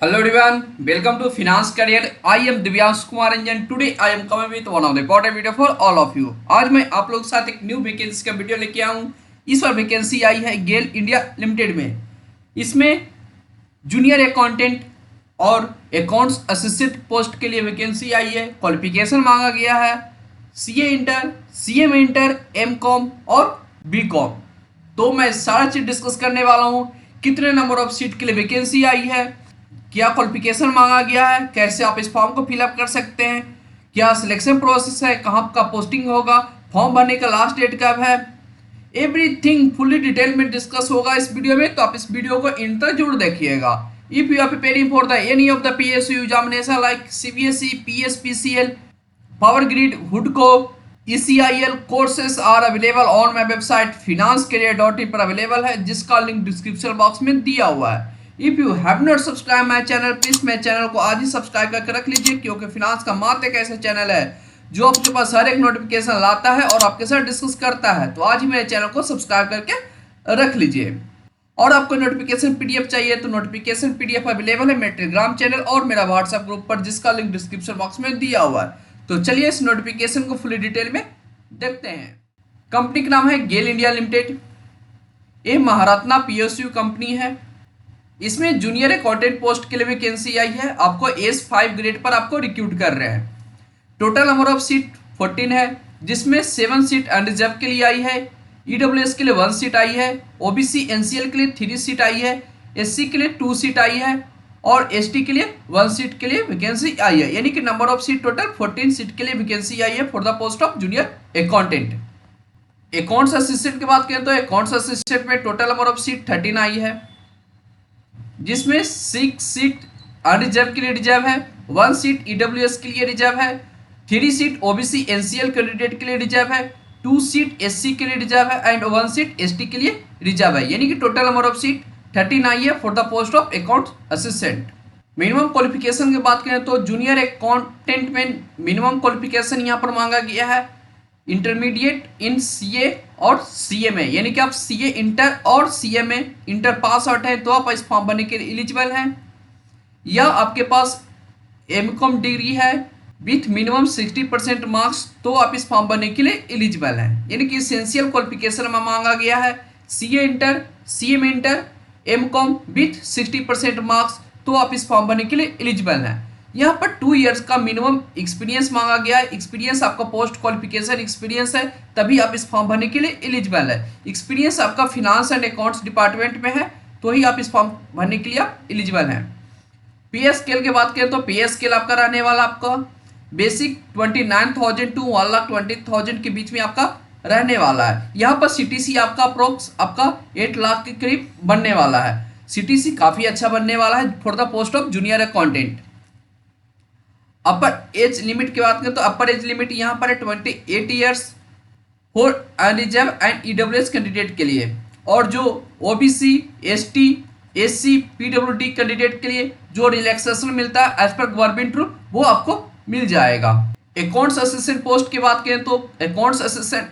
Hello everyone, welcome to Finance Career. I am Divyansh Kumar Ranjan. Today I am coming with one of the important video for all of you. आज मैं आप लोग के साथ एक new vacancy का video लेके आया हूँ। इस बार वैकेंसी आई है गेल इंडिया लिमिटेड में। इसमें जूनियर अकाउंटेंट और अकाउंट्स असिस्टेंट पोस्ट के लिए वैकेंसी आई है। क्वालिफिकेशन मांगा गया है CA inter, CMA inter, MCom और बीकॉम। तो मैं सारा चीज़ डिस्कस करने वाला हूँ। कितने नंबर ऑफ सीट के लिए वैकेंसी आई है, क्या क्वालिफिकेशन मांगा गया है, कैसे आप इस फॉर्म को फिलअप कर सकते हैं, क्या सिलेक्शन प्रोसेस है, कहाँ का पोस्टिंग होगा, फॉर्म भरने का लास्ट डेट कब है, एवरीथिंग फुल्ली डिटेल में डिस्कस होगा इस वीडियो में। तो आप इस वीडियो को इन तक जरूर देखिएगा। If you are preparing for the any of the PSU examination like CBSE, PSPCL, power grid, हुडको, ECIL courses are available on my website financecareer.in पर अवेलेबल है, जिसका लिंक डिस्क्रिप्शन बॉक्स में दिया हुआ है। If you have not subscribe my channel, please मेरे channel को आज ही सब्सक्राइब करके रख लीजिए, क्योंकि फिनांस का मात्र एक ऐसा चैनल है जो आपके पास हर एक नोटिफिकेशन लाता है और आपके साथ डिस्कस करता है। तो आज ही मेरे चैनल को सब्सक्राइब करके रख लीजिए। और आपको नोटिफिकेशन पीडीएफ चाहिए तो नोटिफिकेशन पीडीएफ अवेलेबल है मेरे टेलीग्राम चैनल और मेरा व्हाट्सएप ग्रुप पर, जिसका लिंक डिस्क्रिप्शन बॉक्स में दिया हुआ है। तो चलिए इस नोटिफिकेशन को फुली डिटेल में देखते हैं। कंपनी का नाम है गेल इंडिया लिमिटेड। ये महारत्ना पीएसयू कंपनी है। इसमें जूनियर अकाउंटेंट पोस्ट के लिए वैकेंसी आई है। आपको S5 ग्रेड पर आपको रिक्रूट कर रहे हैं। टोटल नंबर ऑफ सीट 14 है, जिसमें 7 सीट अनरिजर्व के लिए आई है, EWS के लिए 1 सीट आई है, OBC NCL के लिए 3 सीट आई है, SC के लिए 2 सीट आई है और ST के लिए 1 सीट के लिए वैकेंसी आई है। यानी कि number of seat total 14 seat के लिए वैकेंसी आई है for the post of junior accountant. Accounts assistant की बात करें तो अकाउंट्स असिस्टेंट में टोटल नंबर ऑफ सीट 13 आई है, जिसमें 6 सीट अनरिजर्व के लिए रिजर्व है, 1 सीट EWS के लिए रिजर्व है, 3 सीट OBC NCL कैंडिडेट के लिए रिजर्व है, 2 सीट SC के लिए रिजर्व है एंड 1 सीट ST के लिए रिजर्व है। यानी कि टोटल नंबर ऑफ सीट 13 आई है for the post of account assistant. Minimum qualification की बात करें तो जूनियर अकाउंटेंट में मिनिमम क्वालिफिकेशन यहाँ पर मांगा गया है इंटरमीडिएट इन CA और CMA। यानी कि आप CA इंटर और CMA इंटर पास आउट हैं तो आप इस फॉर्म भरने के लिए एलिजिबल हैं, या आपके पास MCOM डिग्री है विथ मिनिमम 60% मार्क्स तो आप इस फॉर्म भरने के लिए एलिजिबल हैं। यानी कि इसेंशियल क्वालिफिकेशन में मांगा गया है CA inter, CMA inter, MCOM with 60% marks तो आप इस फॉर्म भरने के लिए एलिजिबल हैं। यहाँ पर 2 इयर्स का मिनिमम एक्सपीरियंस मांगा गया है। एक्सपीरियंस आपका पोस्ट क्वालिफिकेशन एक्सपीरियंस है तभी आप इस फॉर्म भरने के लिए एलिजिबल है। एक्सपीरियंस आपका फिनांस एंड अकाउंट्स डिपार्टमेंट में है तो ही आप इस फॉर्म भरने के लिए आप एलिजिबल हैं। पे स्केल की बात करें तो पे स्केल आपका रहने वाला आपका बेसिक 29,000 टू 1,20,000 के बीच में आपका रहने वाला है। यहाँ पर CTC आपका अप्रोक्स आपका 8 लाख के करीब बनने वाला है। CTC काफ़ी अच्छा बनने वाला है for the post of junior accountant. Upper age limit की बात करें तो अपर एज लिमिट यहाँ पर है 28 years for unreserve and EWS candidate के लिए, और जो OBC, ST, SC, PWD candidate के लिए जो रिलैक्सेशन मिलता है एज पर गवर्नमेंट रूल वो आपको मिल जाएगा। अकाउंट्स असिस्टेंट पोस्ट की बात करें तो अकाउंट्स असिस्टेंट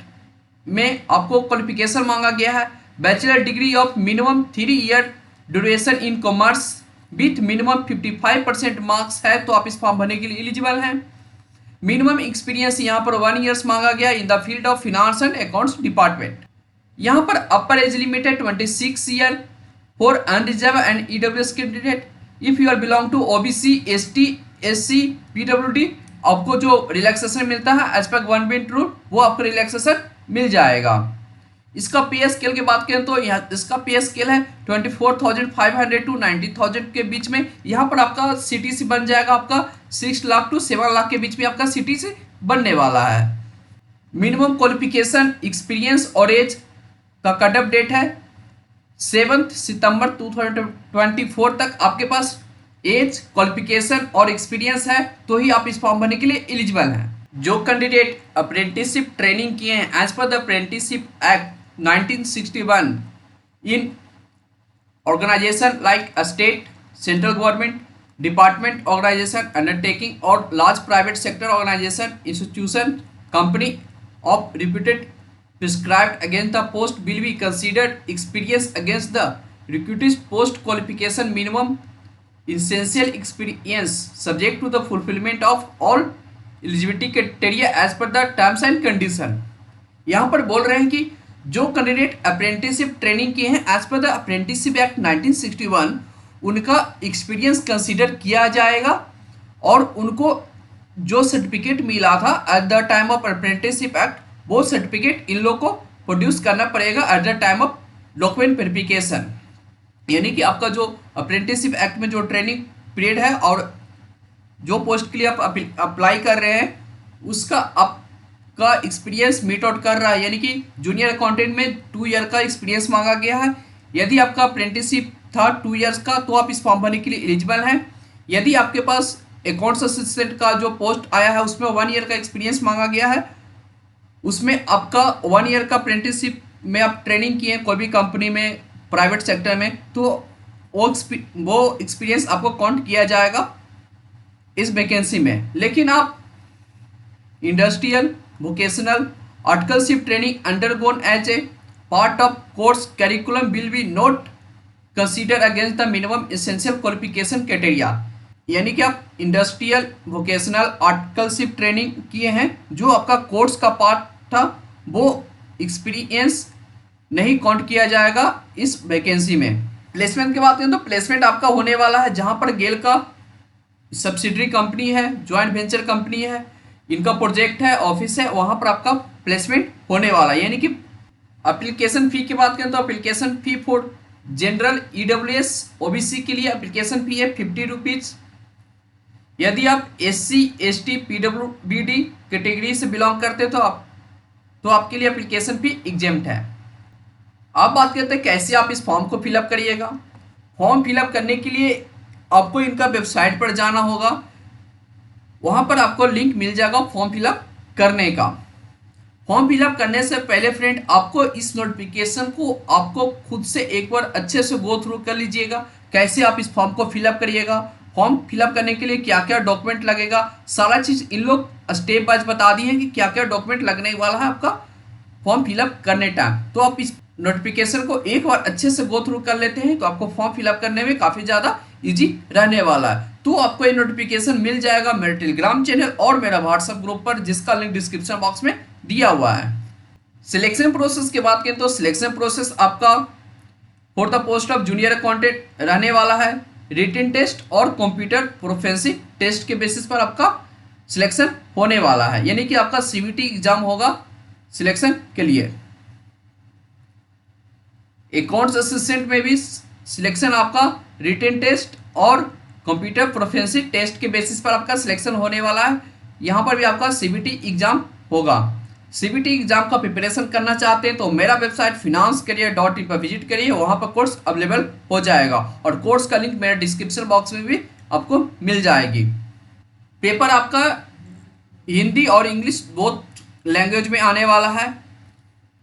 में आपको क्वालिफिकेशन मांगा गया है bachelor degree of minimum 3 year duration in commerce with minimum 55% marks है तो आप इस फॉर्म भरने के लिए एलिजिबल हैं। मिनिमम एक्सपीरियंस यहाँ पर 1 ईयर्स मांगा गया in the field of finance and accounts department. यहाँ पर अपर एज लिमिट है 26 year for unreserve and EWS candidate. If you are belong to OBC, ST, SC, PWD आपको जो रिलैक्सेशन मिलता है एज पर गवर्नमेंट रूल वो आपको relaxation मिल जाएगा। इसका पे स्केल की बात करें तो यहाँ इसका पे स्केल है 24,500 टू 90,000 के बीच में। यहाँ पर आपका CTC बन जाएगा आपका 6 लाख टू 7 लाख के बीच में आपका CTC बनने वाला है। मिनिमम क्वालिफिकेशन एक्सपीरियंस और एज का कट ऑफ डेट है 7 सितंबर 2024 तक आपके पास एज, क्वालिफिकेशन और एक्सपीरियंस है तो ही आप इस फॉर्म भरने के लिए एलिजिबल हैं। जो कैंडिडेट अप्रेंटिसशिप ट्रेनिंग किए हैं as per the apprenticeship act 1961 in organization like state, central government, department organization, undertaking और large private sector organization, institution, company of reputed prescribed against the post will be considered experience against the recruit's post qualification minimum essential experience subject to the fulfillment of all eligibility criteria as per the terms and condition। यहाँ पर बोल रहे हैं कि जो candidate apprenticeship training किए हैं as per the apprenticeship act 1961 उनका एक्सपीरियंस कंसीडर किया जाएगा और उनको जो सर्टिफिकेट मिला था at the time of apprenticeship act वो सर्टिफिकेट इन लोग को प्रोड्यूस करना पड़ेगा at the time of document verification. यानी कि आपका जो अप्रेंटिसशिप एक्ट में जो ट्रेनिंग पीरियड है और जो पोस्ट के लिए आप अप्लाई कर रहे हैं उसका आपका एक्सपीरियंस मीट आउट कर रहा है। यानी कि जूनियर अकाउंटेंट में 2 ईयर का एक्सपीरियंस मांगा गया है। यदि आपका अप्रेंटिसशिप था 2 ईयर्स का तो आप इस फॉर्म भरने के लिए एलिजिबल हैं। यदि आपके पास अकाउंट्स असिस्टेंट का जो पोस्ट आया है उसमें 1 ईयर का एक्सपीरियंस मांगा गया है, उसमें आपका 1 ईयर का अप्रेंटिसशिप में आप ट्रेनिंग किए कोई भी कंपनी में प्राइवेट सेक्टर में, तो वो एक्सपीरियंस आपको काउंट किया जाएगा इस वैकेंसी में। लेकिन आप industrial vocational articleship training undergone as a part of course curriculum will be not consider against the minimum essential qualification criteria. यानी कि आप इंडस्ट्रियल वोकेशनल आर्टिकलशिप ट्रेनिंग किए हैं, जो आपका कोर्स का पार्ट था वो एक्सपीरियंस नहीं काउंट किया जाएगा इस वैकेंसी में। प्लेसमेंट की बात करें तो प्लेसमेंट आपका होने वाला है जहां पर गेल का सब्सिडरी कंपनी है, ज्वाइंट वेंचर कंपनी है, इनका प्रोजेक्ट है, ऑफिस है, वहां पर आपका प्लेसमेंट होने वाला है। यानी कि एप्लीकेशन फ़ी की बात करें तो application fee for general EWS OBC के लिए एप्लीकेशन फ़ी है 50 रुपीज़। यदि आप SC ST PWBD कैटेगरी से बिलोंग करते हैं तो आपके लिए एप्लीकेशन फ़ी एग्जेम्प्ट है। अब बात करते हैं कैसे आप इस फॉर्म को फिलअप करिएगा। फॉर्म फिलअप करने के लिए आपको इनका वेबसाइट पर जाना होगा, वहाँ पर आपको लिंक मिल जाएगा फॉर्म फिलअप करने का। फॉर्म फिलअप करने से पहले फ्रेंड आपको इस नोटिफिकेशन को आपको खुद से एक बार अच्छे से गो थ्रू कर लीजिएगा, कैसे आप इस फॉर्म को फिलअप करिएगा, फॉर्म फिलअप करने के लिए क्या क्या डॉक्यूमेंट लगेगा, सारा चीज़ इन लोग स्टेप वाइज बता दिए हैं कि क्या क्या डॉक्यूमेंट लगने वाला है आपका फॉर्म फिलअप करने टाइम। तो आप इस नोटिफिकेशन को एक बार अच्छे से गो थ्रू कर लेते हैं तो आपको फॉर्म फिलअप करने में काफ़ी ज़्यादा इजी रहने वाला है। तो आपको ये नोटिफिकेशन मिल जाएगा मेरे टेलीग्राम चैनल और मेरा व्हाट्सएप ग्रुप पर, जिसका लिंक डिस्क्रिप्शन बॉक्स में दिया हुआ है। सिलेक्शन प्रोसेस की बात करें तो सिलेक्शन प्रोसेस आपका for the post of junior accountant रहने वाला है। रिटन टेस्ट और कंप्यूटर प्रोफिशिएंसी टेस्ट के बेसिस पर आपका सिलेक्शन होने वाला है। यानी कि आपका CBT एग्जाम होगा सिलेक्शन के लिए। अकाउंट्स असिस्टेंट में भी सिलेक्शन आपका रिटन टेस्ट और कंप्यूटर प्रोफिशिएंसी टेस्ट के बेसिस पर आपका सिलेक्शन होने वाला है। यहाँ पर भी आपका CBT एग्जाम होगा। CBT एग्जाम का प्रिपरेशन करना चाहते हैं तो मेरा वेबसाइट finanscareer.in पर विजिट करिए, वहाँ पर कोर्स अवेलेबल हो जाएगा और कोर्स का लिंक मेरे डिस्क्रिप्शन बॉक्स में भी आपको मिल जाएगी। पेपर आपका हिंदी और इंग्लिश बोथ लैंग्वेज में आने वाला है।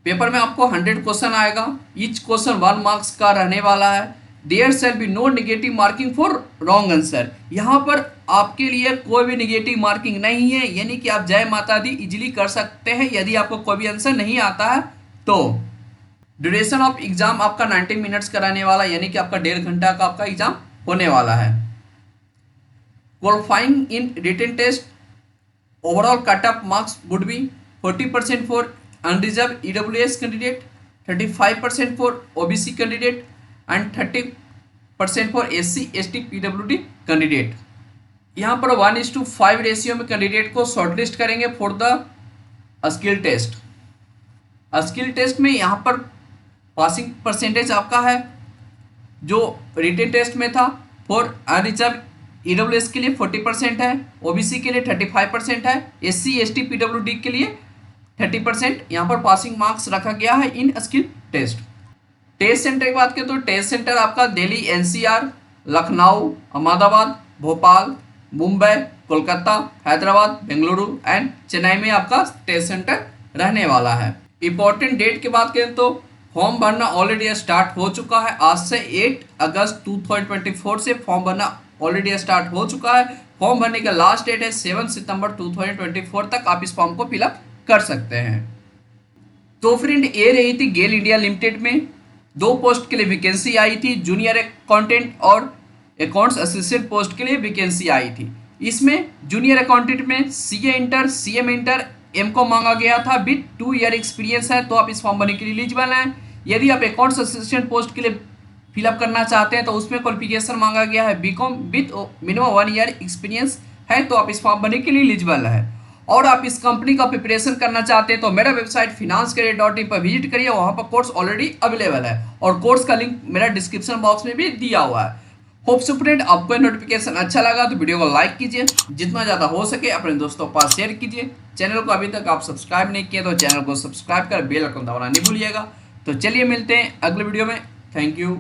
पेपर में आपको 100 क्वेश्चन आएगा, ईच क्वेश्चन 1 मार्क्स का रहने वाला है। There shall be no negative marking for wrong answer. यहाँ पर आपके लिए कोई भी नेगेटिव मार्किंग नहीं है, यानी कि आप जय माता दी इजीली कर सकते हैं यदि आपको कोई भी आंसर नहीं आता है तो। ड्यूरेशन ऑफ एग्जाम आपका 90 मिनट्स का रहने वाला, यानी कि आपका 1.5 घंटा का आपका एग्जाम होने वाला है। Qualifying in written test overall cut off marks would be 40% for unreserved EWS candidate, 35% for OBC candidate and 30% for SC ST PWD candidate। यहाँ पर 1:5 रेशियो में कैंडिडेट को शॉर्टलिस्ट करेंगे for the skill test. Skill test में यहाँ पर passing percentage आपका है जो रिटन टेस्ट में था फॉर अनरिजर्व EWS के लिए 40% है, OBC के लिए 35% है, SC ST PWD के लिए 30% यहाँ पर पासिंग मार्क्स रखा गया है इन स्किल टेस्ट। टेस्ट सेंटर की बात करें तो टेस्ट सेंटर आपका दिल्ली NCR, लखनऊ, अहमदाबाद, भोपाल, मुंबई, कोलकाता, हैदराबाद, बेंगलुरु एंड चेन्नई में आपका टेस्ट सेंटर रहने वाला है। इंपॉर्टेंट डेट की बात करें तो फॉर्म भरना ऑलरेडी स्टार्ट हो चुका है। आज से 8 अगस्त 2024 से फॉर्म भरना ऑलरेडी स्टार्ट हो चुका है। फॉर्म भरने का लास्ट डेट है 7 सितंबर 2024 तक आप इस फॉर्म को फिलअप कर सकते हैं। तो फ्रेंड ये रही थी गेल इंडिया लिमिटेड में 2 पोस्ट के लिए वैकेंसी आई थी, जूनियर अकाउंटेंट और अकाउंट्स असिस्टेंट पोस्ट के लिए वैकेंसी आई थी। इसमें जूनियर अकाउंटेंट में CA inter, CM inter, MCom मांगा गया था विद 2 ईयर एक्सपीरियंस है तो आप इस फॉर्म भरने के लिए एलिजिबल हैं। यदि आप अकाउंट्स असिस्टेंट पोस्ट के लिए फिलअप करना चाहते हैं तो उसमें क्वालिफिकेशन मांगा गया है BCom with minimum 1 year experience है तो आप इस फॉर्म भरने के लिए एलिजिबल है। और आप इस कंपनी का प्रिपरेशन करना चाहते हैं तो मेरा वेबसाइट finanscareer.in पर विजिट करिए, वहां पर कोर्स ऑलरेडी अवेलेबल है और कोर्स का लिंक मेरा डिस्क्रिप्शन बॉक्स में भी दिया हुआ है। होप स्टूडेंट आपको नोटिफिकेशन अच्छा लगा तो वीडियो को लाइक कीजिए, जितना ज़्यादा हो सके अपने दोस्तों के पास शेयर कीजिए। चैनल को अभी तक आप सब्सक्राइब नहीं किए तो चैनल को सब्सक्राइब कर बेल आइकन दबाना नहीं भूलिएगा। तो चलिए मिलते हैं अगले वीडियो में। Thank you.